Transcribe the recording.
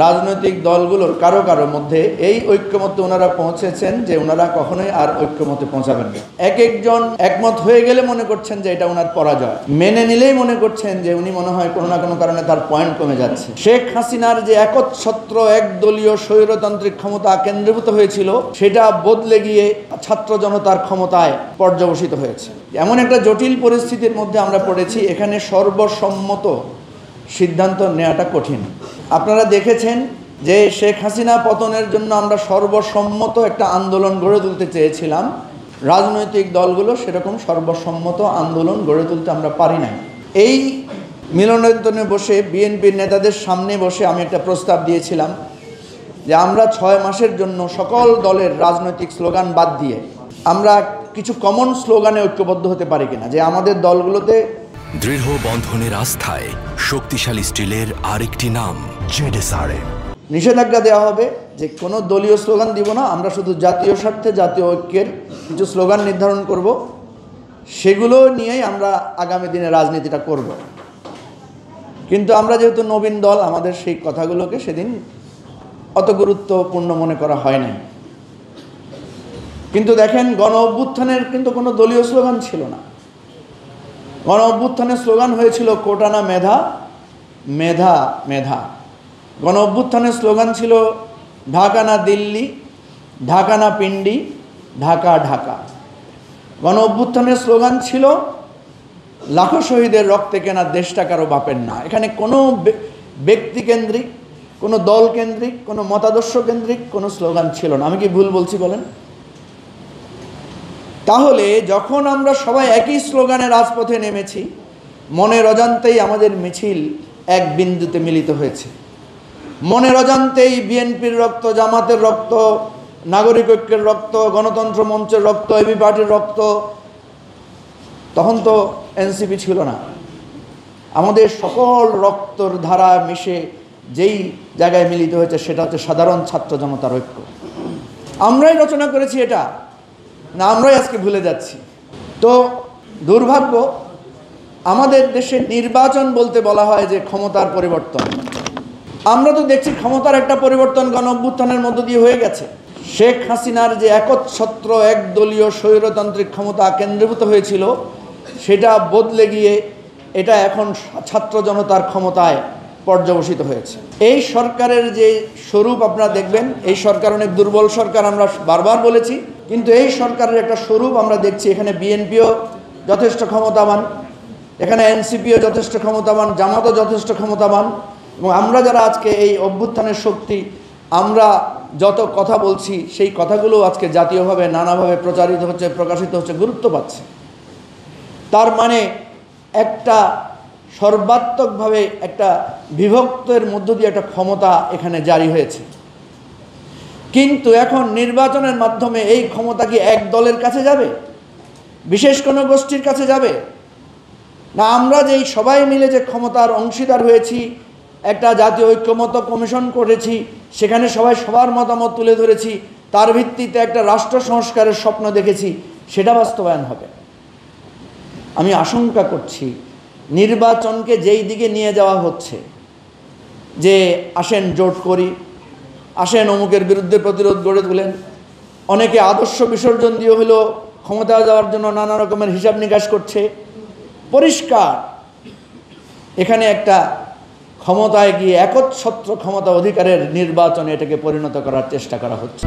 রাজনৈতিক দলগুলোর কারো কারো মধ্যে এই ঐক্যমতে ওনারা পৌঁছেছেন যে ওনারা কখনোই আর ঐক্যমতে পৌঁছাবেন না। এক একজন একমত হয়ে গেলে মনে করছেন যে এটা ওনার পরাজয়, মেনে নিলেই মনে করছেন যে উনি মনে হয় কোনো না কোনো কারণে তার পয়েন্ট কমে যাচ্ছে। শেখ হাসিনার যে একচ্ছত্র একদলীয় স্বৈরতান্ত্রিক ক্ষমতা কেন্দ্রীভূত হয়েছিল সেটা বদলে গিয়ে ছাত্র জনতার ক্ষমতায় পর্যবসিত হয়েছে। এমন একটা জটিল পরিস্থিতির মধ্যে আমরা পড়েছি, এখানে সর্বসম্মত সিদ্ধান্ত নেওয়াটা কঠিন। আপনারা দেখেছেন যে শেখ হাসিনা পতনের জন্য আমরা সর্বসম্মত একটা আন্দোলন গড়ে তুলতে চেয়েছিলাম, রাজনৈতিক দলগুলো সেরকম সর্বসম্মত আন্দোলন গড়ে তুলতে আমরা পারি নাই। এই মিলনায়তনে বসে বিএনপির নেতাদের সামনে বসে আমি একটা প্রস্তাব দিয়েছিলাম যে আমরা 6 মাসের জন্য সকল দলের রাজনৈতিক স্লোগান বাদ দিয়ে আমরা কিছু কমন স্লোগানে ঐক্যবদ্ধ হতে পারি কিনা, যে আমাদের দলগুলোতে দৃঢ় বন্ধনের আস্থায় শক্তিশালী স্টিলের আরেকটি নাম জেডএসআরএম। নিষেধাজ্ঞা দেওয়া হবে যে কোনো দলীয় স্লোগান দিব না, আমরা শুধু জাতীয় স্বার্থে জাতীয় ঐক্যের কিছু স্লোগান নির্ধারণ করব, সেগুলো নিয়েই আমরা আগামী দিনে রাজনীতিটা করব। কিন্তু আমরা যেহেতু নবীন দল, আমাদের সেই কথাগুলোকে সেদিন অত গুরুত্বপূর্ণ মনে করা হয় নাই। কিন্তু দেখেন, গণ অভ্যুত্থানের কিন্তু কোনো দলীয় স্লোগান ছিল না। গণ অভ্যুত্থানের স্লোগান হয়েছিল কোটানা মেধা, মেধা মেধা। গণ অভ্যুত্থানের স্লোগান ছিল ঢাকা না দিল্লি, ঢাকা না পিন্ডি, ঢাকা ঢাকা। গণ অভ্যুত্থানের স্লোগান ছিল লাখো শহীদের রক্তে কেনা দেশটা কারো বাপের না। এখানে কোনো ব্যক্তিকেন্দ্রিক, কোনো দল কেন্দ্রিক, কোনো মতাদর্শ কেন্দ্রিক কোনো স্লোগান ছিল না। আমি কি ভুল বলছি বলেন? তাহলে যখন আমরা সবাই একই স্লোগানে রাজপথে নেমেছি, মনের অজান্তেই আমাদের মিছিল এক বিন্দুতে মিলিত হয়েছে। মনের অজান্তেই বিএনপির রক্ত, জামাতের রক্ত, নাগরিক ঐক্যের রক্ত, গণতন্ত্র মঞ্চের রক্ত, এবি পার্টির রক্ত, তখন তো এনসিপি ছিল না, আমাদের সকল রক্তর ধারা মিশে যেই জায়গায় মিলিত হয়েছে সেটা হচ্ছে সাধারণ ছাত্র জনতার ঐক্য। আমরাই রচনা করেছি এটা, না আমরাই আজকে ভুলে যাচ্ছি? তো দুর্ভাগ্য, আমাদের দেশে নির্বাচন বলতে বলা হয় যে ক্ষমতার পরিবর্তন। আমরা তো দেখছি ক্ষমতার একটা পরিবর্তন গণ অভ্যুত্থানের মধ্য দিয়ে হয়ে গেছে। শেখ হাসিনার যে একচ্ছত্র একদলীয় স্বৈরতান্ত্রিক ক্ষমতা কেন্দ্রীভূত হয়েছিল সেটা বদলে গিয়ে এটা এখন ছাত্র জনতার ক্ষমতায় পর্যবসিত হয়েছে। এই সরকারের যে স্বরূপ আপনারা দেখবেন, এই সরকার অনেক দুর্বল সরকার, আমরা বারবার বলেছি, কিন্তু এই সরকারের একটা স্বরূপ আমরা দেখছি। এখানে বিএনপিও যথেষ্ট ক্ষমতাবান, এখানে এনসিপিও যথেষ্ট ক্ষমতাবান, জামাতও যথেষ্ট ক্ষমতাবান, এবং আমরা যারা আজকে এই অভ্যুত্থানের শক্তি, আমরা যত কথা বলছি সেই কথাগুলো আজকে জাতীয়ভাবে নানাভাবে প্রচারিত হচ্ছে, প্রকাশিত হচ্ছে, গুরুত্ব পাচ্ছে। তার মানে একটা সর্বাত্মকভাবে একটা বিভক্তের মধ্য দিয়ে একটা ক্ষমতা এখানে জারি হয়েছে। কিন্তু এখন নির্বাচনের মাধ্যমে এই ক্ষমতা কি এক দলের কাছে যাবে, বিশেষ কোনো গোষ্ঠীর কাছে যাবে? না, আমরা যেই সবাই মিলে যে ক্ষমতার অংশীদার হয়েছি, একটা জাতীয় ঐক্যমত কমিশন করেছি, সেখানে সবাই সবার মতামত তুলে ধরেছি, তার ভিত্তিতে একটা রাষ্ট্র সংস্কারের স্বপ্ন দেখেছি, সেটা বাস্তবায়ন হবে। আমি আশঙ্কা করছি নির্বাচনকে যেই দিকে নিয়ে যাওয়া হচ্ছে, যে আসেন জোট করি, আসেন অমুকের বিরুদ্ধে প্রতিরোধ গড়ে তোলেন, অনেকে আদর্শ বিসর্জন দিয়ে হলেও ক্ষমতা যাওয়ার জন্য নানা রকমের হিসাব নিকাশ করছে। পরিষ্কার এখানে একটা ক্ষমতায় গিয়ে একচ্ছত্র ক্ষমতা অধিকারের নির্বাচনে এটাকে পরিণত করার চেষ্টা করা হচ্ছে।